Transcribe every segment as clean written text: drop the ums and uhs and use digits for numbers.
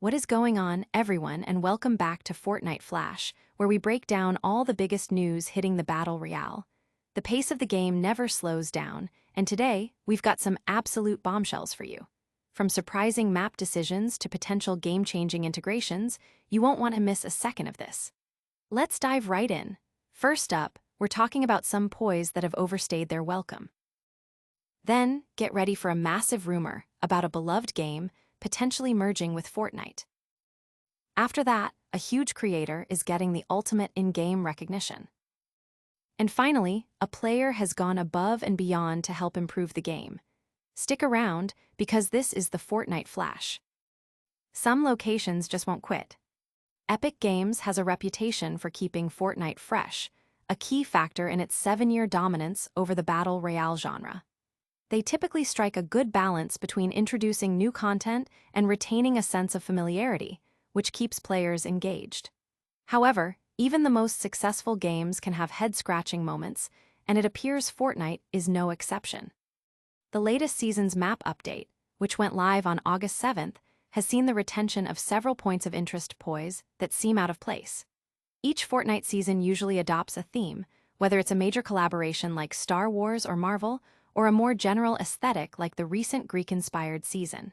What is going on, everyone, and welcome back to Fortnite Flash, where we break down all the biggest news hitting the Battle Royale. The pace of the game never slows down, and today, we've got some absolute bombshells for you. From surprising map decisions to potential game-changing integrations, you won't want to miss a second of this. Let's dive right in. First up, we're talking about some poise that have overstayed their welcome. Then, get ready for a massive rumor about a beloved game potentially merging with Fortnite. After that, a huge creator is getting the ultimate in-game recognition. And finally, a player has gone above and beyond to help improve the game. Stick around, because this is the Fortnite Flash. Some locations just won't quit. Epic Games has a reputation for keeping Fortnite fresh, a key factor in its 7-year dominance over the Battle Royale genre. They typically strike a good balance between introducing new content and retaining a sense of familiarity, which keeps players engaged. However, even the most successful games can have head-scratching moments, and it appears Fortnite is no exception. The latest season's map update, which went live on August 7th, has seen the retention of several points of interest poise that seem out of place. Each Fortnite season usually adopts a theme, whether it's a major collaboration like Star Wars or Marvel, or a more general aesthetic like the recent Greek-inspired season.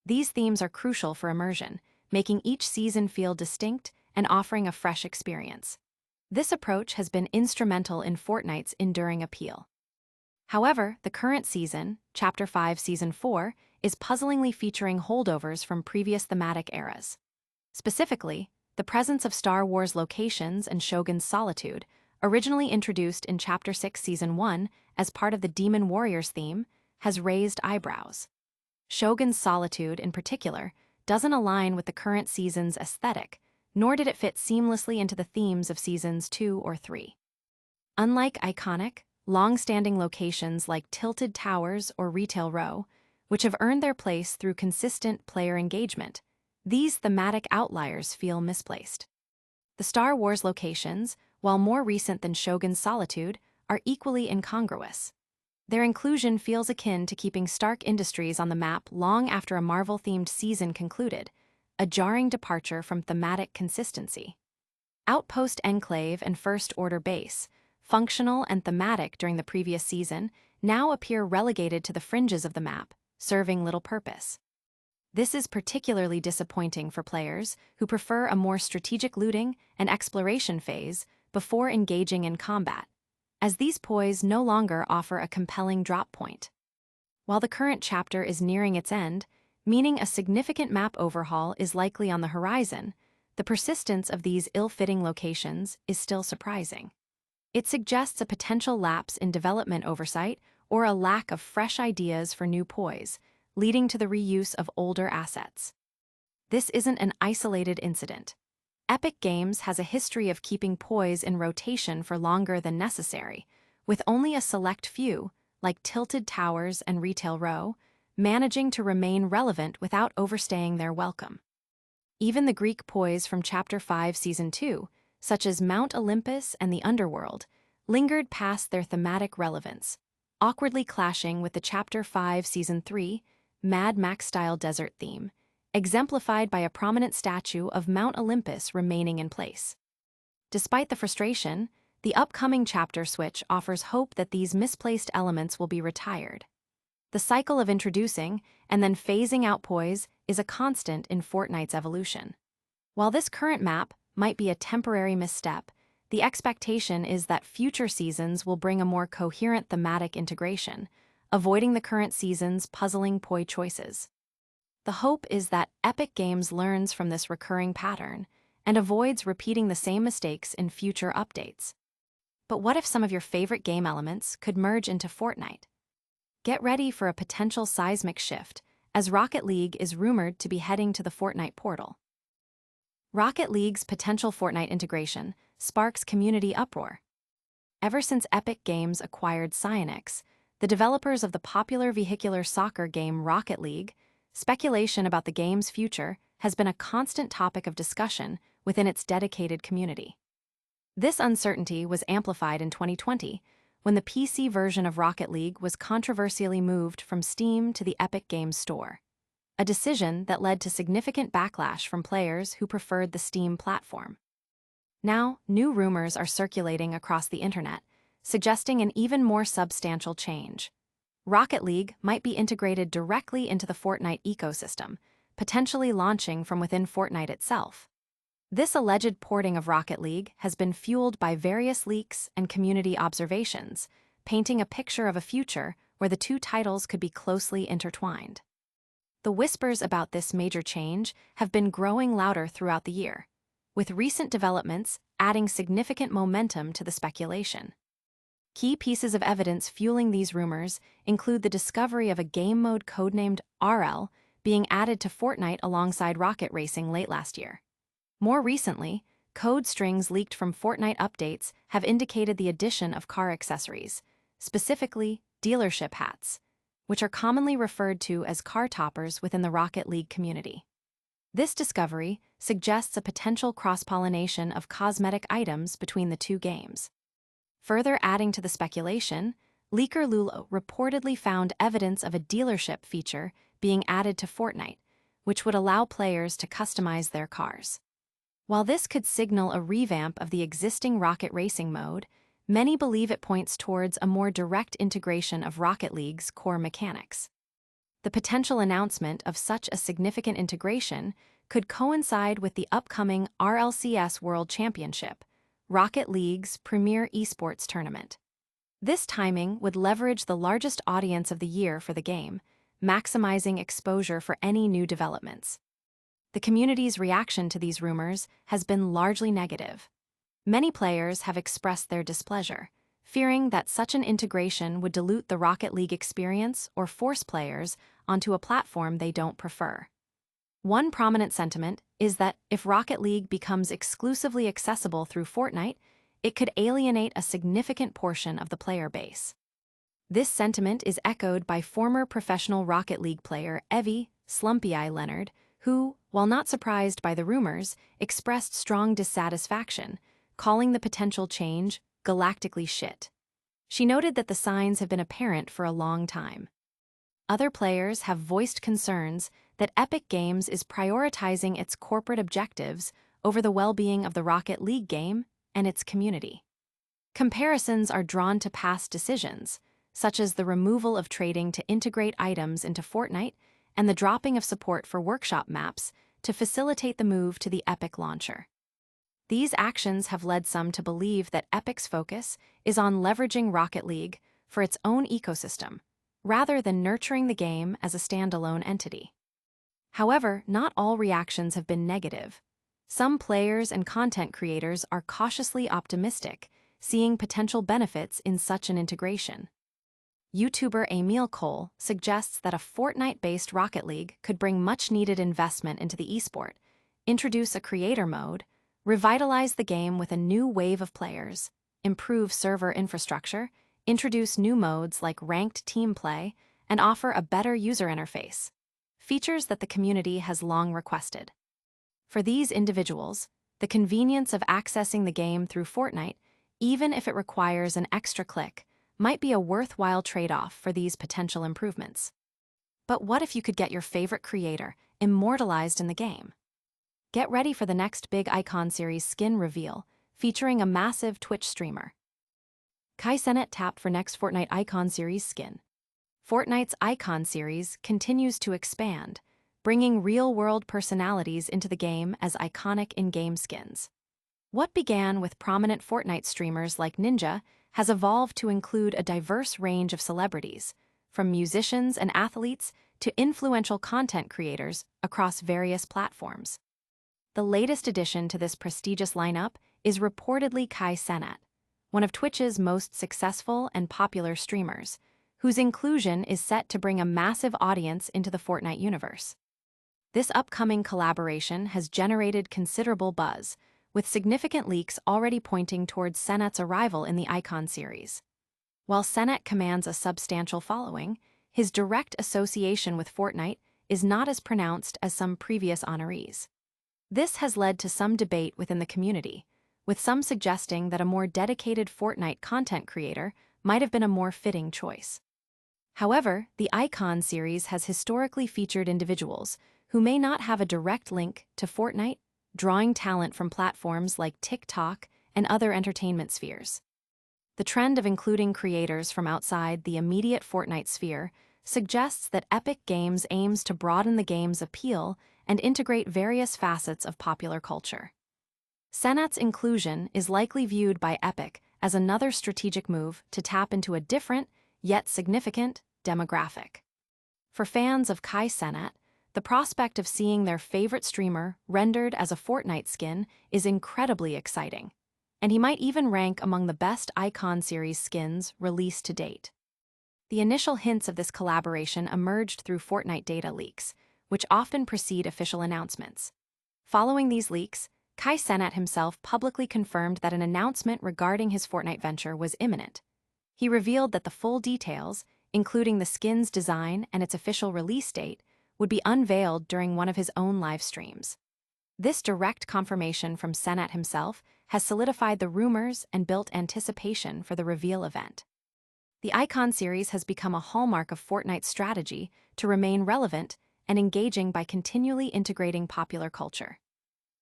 These themes are crucial for immersion, making each season feel distinct and offering a fresh experience. This approach has been instrumental in Fortnite's enduring appeal. However, the current season, Chapter 5 Season 4, is puzzlingly featuring holdovers from previous thematic eras. Specifically, the presence of Star Wars locations and Shogun's Solitude, originally introduced in Chapter 6 Season 1 as part of the Demon Warriors theme, has raised eyebrows. Shogun's Solitude, in particular, doesn't align with the current season's aesthetic, nor did it fit seamlessly into the themes of Seasons 2 or 3. Unlike iconic, long-standing locations like Tilted Towers or Retail Row, which have earned their place through consistent player engagement, these thematic outliers feel misplaced. The Star Wars locations, while more recent than Shogun's Solitude, are equally incongruous. Their inclusion feels akin to keeping Stark Industries on the map long after a Marvel-themed season concluded, a jarring departure from thematic consistency. Outpost Enclave and First Order Base, functional and thematic during the previous season, now appear relegated to the fringes of the map, serving little purpose. This is particularly disappointing for players who prefer a more strategic looting and exploration phase before engaging in combat, as these poise no longer offer a compelling drop point. While the current chapter is nearing its end, meaning a significant map overhaul is likely on the horizon, the persistence of these ill-fitting locations is still surprising. It suggests a potential lapse in development oversight or a lack of fresh ideas for new poise, leading to the reuse of older assets. This isn't an isolated incident. Epic Games has a history of keeping poise in rotation for longer than necessary, with only a select few, like Tilted Towers and Retail Row, managing to remain relevant without overstaying their welcome. Even the Greek poise from Chapter 5 Season 2, such as Mount Olympus and the Underworld, lingered past their thematic relevance, awkwardly clashing with the Chapter 5 Season 3 Mad Max-style desert theme, exemplified by a prominent statue of Mount Olympus remaining in place. Despite the frustration, the upcoming chapter switch offers hope that these misplaced elements will be retired. The cycle of introducing and then phasing out poise is a constant in Fortnite's evolution. While this current map might be a temporary misstep, the expectation is that future seasons will bring a more coherent thematic integration, avoiding the current season's puzzling poise choices. The hope is that Epic Games learns from this recurring pattern and avoids repeating the same mistakes in future updates. But what if some of your favorite game elements could merge into Fortnite? Get ready for a potential seismic shift, as Rocket League is rumored to be heading to the Fortnite portal. Rocket League's potential Fortnite integration sparks community uproar. Ever since Epic Games acquired Cenat, the developers of the popular vehicular soccer game Rocket League, speculation about the game's future has been a constant topic of discussion within its dedicated community. This uncertainty was amplified in 2020 when the PC version of Rocket League was controversially moved from Steam to the Epic Games Store. a decision that led to significant backlash from players who preferred the Steam platform. Now, new rumors are circulating across the internet, suggesting an even more substantial change. Rocket League might be integrated directly into the Fortnite ecosystem, potentially launching from within Fortnite itself. This alleged porting of Rocket League has been fueled by various leaks and community observations, painting a picture of a future where the two titles could be closely intertwined. The whispers about this major change have been growing louder throughout the year, with recent developments adding significant momentum to the speculation. Key pieces of evidence fueling these rumors include the discovery of a game mode codenamed RL being added to Fortnite alongside Rocket Racing late last year. More recently, code strings leaked from Fortnite updates have indicated the addition of car accessories, specifically dealership hats, which are commonly referred to as car toppers within the Rocket League community. This discovery suggests a potential cross-pollination of cosmetic items between the two games. Further adding to the speculation, leaker Lulo reportedly found evidence of a dealership feature being added to Fortnite, which would allow players to customize their cars. While this could signal a revamp of the existing Rocket Racing mode, many believe it points towards a more direct integration of Rocket League's core mechanics. The potential announcement of such a significant integration could coincide with the upcoming RLCS World Championship, Rocket League's premier esports tournament. This timing would leverage the largest audience of the year for the game, maximizing exposure for any new developments. The community's reaction to these rumors has been largely negative. Many players have expressed their displeasure, fearing that such an integration would dilute the Rocket League experience or force players onto a platform they don't prefer. One prominent sentiment is that if Rocket League becomes exclusively accessible through Fortnite, it could alienate a significant portion of the player base. This sentiment is echoed by former professional Rocket League player Evie "Slumpy Eye" Leonard, who, while not surprised by the rumors, expressed strong dissatisfaction, calling the potential change galactically shit. She noted that the signs have been apparent for a long time. Other players have voiced concerns that Epic Games is prioritizing its corporate objectives over the well-being of the Rocket League game and its community. Comparisons are drawn to past decisions, such as the removal of trading to integrate items into Fortnite and the dropping of support for workshop maps to facilitate the move to the Epic launcher. These actions have led some to believe that Epic's focus is on leveraging Rocket League for its own ecosystem, rather than nurturing the game as a standalone entity. However, not all reactions have been negative. Some players and content creators are cautiously optimistic, seeing potential benefits in such an integration. YouTuber Emil Cole suggests that a Fortnite-based Rocket League could bring much-needed investment into the esport, introduce a creator mode, revitalize the game with a new wave of players, improve server infrastructure, introduce new modes like ranked team play, and offer a better user interface, features that the community has long requested. For these individuals, the convenience of accessing the game through Fortnite, even if it requires an extra click, might be a worthwhile trade-off for these potential improvements. But what if you could get your favorite creator immortalized in the game? Get ready for the next big Icon Series skin reveal, featuring a massive Twitch streamer. Cenat tapped for next Fortnite Icon Series skin. Fortnite's Icon Series continues to expand, bringing real-world personalities into the game as iconic in-game skins. What began with prominent Fortnite streamers like Ninja has evolved to include a diverse range of celebrities, from musicians and athletes to influential content creators across various platforms. The latest addition to this prestigious lineup is reportedly Cenat, one of Twitch's most successful and popular streamers, whose inclusion is set to bring a massive audience into the Fortnite universe. This upcoming collaboration has generated considerable buzz, with significant leaks already pointing towards Cenat's arrival in the Icon series. While Cenat commands a substantial following, his direct association with Fortnite is not as pronounced as some previous honorees. This has led to some debate within the community, with some suggesting that a more dedicated Fortnite content creator might have been a more fitting choice. However, the Icon series has historically featured individuals who may not have a direct link to Fortnite, drawing talent from platforms like TikTok and other entertainment spheres. The trend of including creators from outside the immediate Fortnite sphere suggests that Epic Games aims to broaden the game's appeal and integrate various facets of popular culture. Cenat's inclusion is likely viewed by Epic as another strategic move to tap into a different, yet significant, demographic. For fans of Cenat, the prospect of seeing their favorite streamer rendered as a Fortnite skin is incredibly exciting, and he might even rank among the best Icon series skins released to date. The initial hints of this collaboration emerged through Fortnite data leaks, which often precede official announcements. Following these leaks, Cenat himself publicly confirmed that an announcement regarding his Fortnite venture was imminent. He revealed that the full details, including the skin's design and its official release date, would be unveiled during one of his own live streams. This direct confirmation from Cenat himself has solidified the rumors and built anticipation for the reveal event. The Icon series has become a hallmark of Fortnite's strategy to remain relevant and engaging by continually integrating popular culture.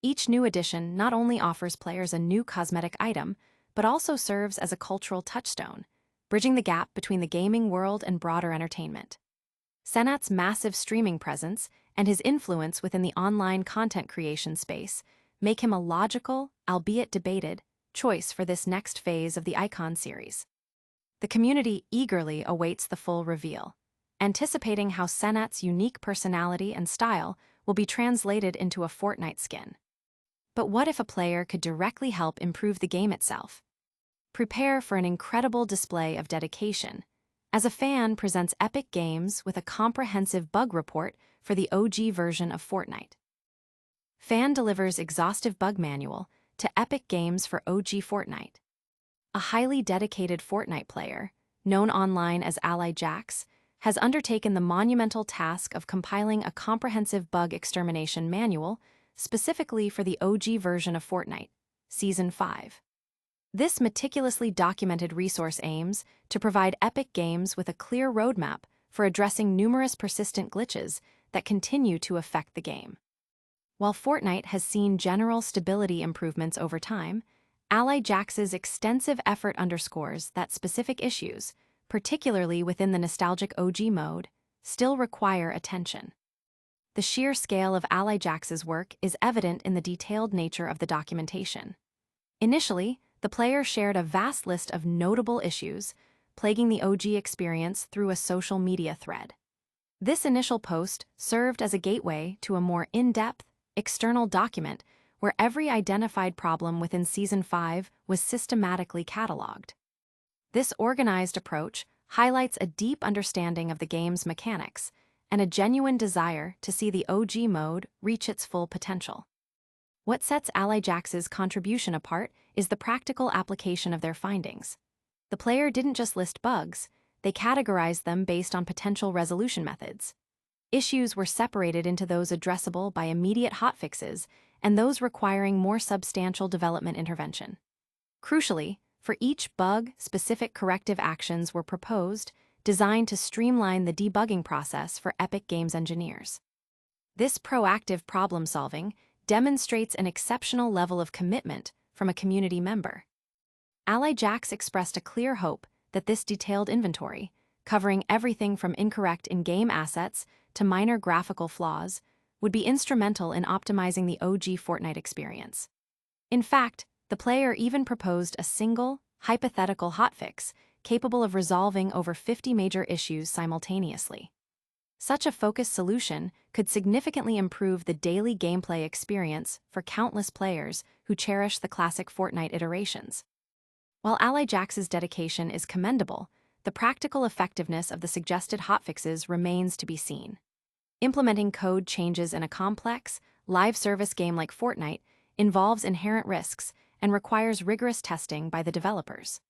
Each new edition not only offers players a new cosmetic item, but also serves as a cultural touchstone, bridging the gap between the gaming world and broader entertainment. Cenat's massive streaming presence and his influence within the online content creation space make him a logical, albeit debated, choice for this next phase of the Icon series. The community eagerly awaits the full reveal, anticipating how Cenat's unique personality and style will be translated into a Fortnite skin. But what if a player could directly help improve the game itself? Prepare for an incredible display of dedication, as a fan presents Epic Games with a comprehensive bug report for the OG version of Fortnite. Fan delivers exhaustive bug manual to Epic Games for OG Fortnite. A highly dedicated Fortnite player, known online as Ally Jax, has undertaken the monumental task of compiling a comprehensive bug extermination manual specifically for the OG version of Fortnite, Season 5. This meticulously documented resource aims to provide Epic Games with a clear roadmap for addressing numerous persistent glitches that continue to affect the game. While Fortnite has seen general stability improvements over time, Ally Jax's extensive effort underscores that specific issues, particularly within the nostalgic OG mode, still require attention. The sheer scale of Ally Jax's work is evident in the detailed nature of the documentation. Initially, the player shared a vast list of notable issues plaguing the OG experience through a social media thread. This initial post served as a gateway to a more in-depth, external document where every identified problem within Season 5 was systematically cataloged. This organized approach highlights a deep understanding of the game's mechanics and a genuine desire to see the OG mode reach its full potential. What sets Ally Jax's contribution apart is the practical application of their findings. The player didn't just list bugs, they categorized them based on potential resolution methods. Issues were separated into those addressable by immediate hotfixes and those requiring more substantial development intervention. Crucially, for each bug, specific corrective actions were proposed, designed to streamline the debugging process for Epic Games engineers. This proactive problem-solving demonstrates an exceptional level of commitment from a community member. Ally Jax expressed a clear hope that this detailed inventory, covering everything from incorrect in-game assets to minor graphical flaws, would be instrumental in optimizing the OG Fortnite experience. In fact, the player even proposed a single, hypothetical hotfix capable of resolving over 50 major issues simultaneously. Such a focused solution could significantly improve the daily gameplay experience for countless players who cherish the classic Fortnite iterations. While Ally Jax's dedication is commendable, the practical effectiveness of the suggested hotfixes remains to be seen. Implementing code changes in a complex, live-service game like Fortnite involves inherent risks and requires rigorous testing by the developers.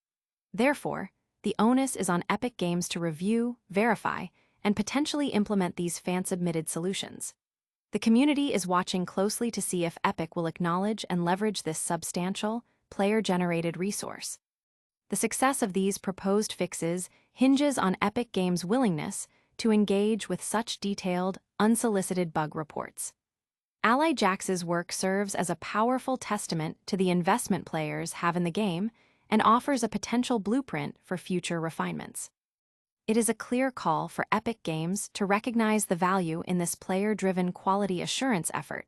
Therefore, the onus is on Epic Games to review, verify, and potentially implement these fan-submitted solutions. The community is watching closely to see if Epic will acknowledge and leverage this substantial, player-generated resource. The success of these proposed fixes hinges on Epic Games' willingness to engage with such detailed, unsolicited bug reports. Ally Jax's work serves as a powerful testament to the investment players have in the game and offers a potential blueprint for future refinements. It is a clear call for Epic Games to recognize the value in this player-driven quality assurance effort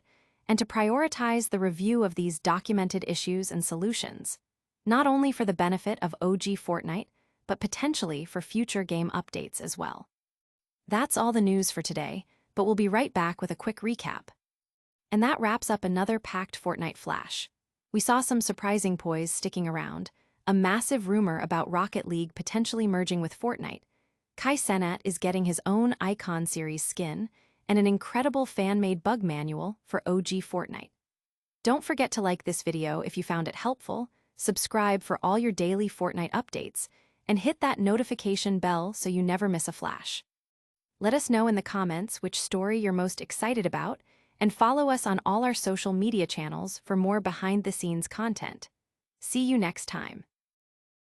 and to prioritize the review of these documented issues and solutions, not only for the benefit of OG Fortnite, but potentially for future game updates as well. That's all the news for today, but we'll be right back with a quick recap. And that wraps up another packed Fortnite Flash. We saw some surprising poise sticking around, a massive rumor about Rocket League potentially merging with Fortnite, Cenat is getting his own Icon series skin, and an incredible fan-made bug manual for OG Fortnite. Don't forget to like this video if you found it helpful, subscribe for all your daily Fortnite updates, and hit that notification bell so you never miss a flash. Let us know in the comments which story you're most excited about, and follow us on all our social media channels for more behind-the-scenes content. See you next time.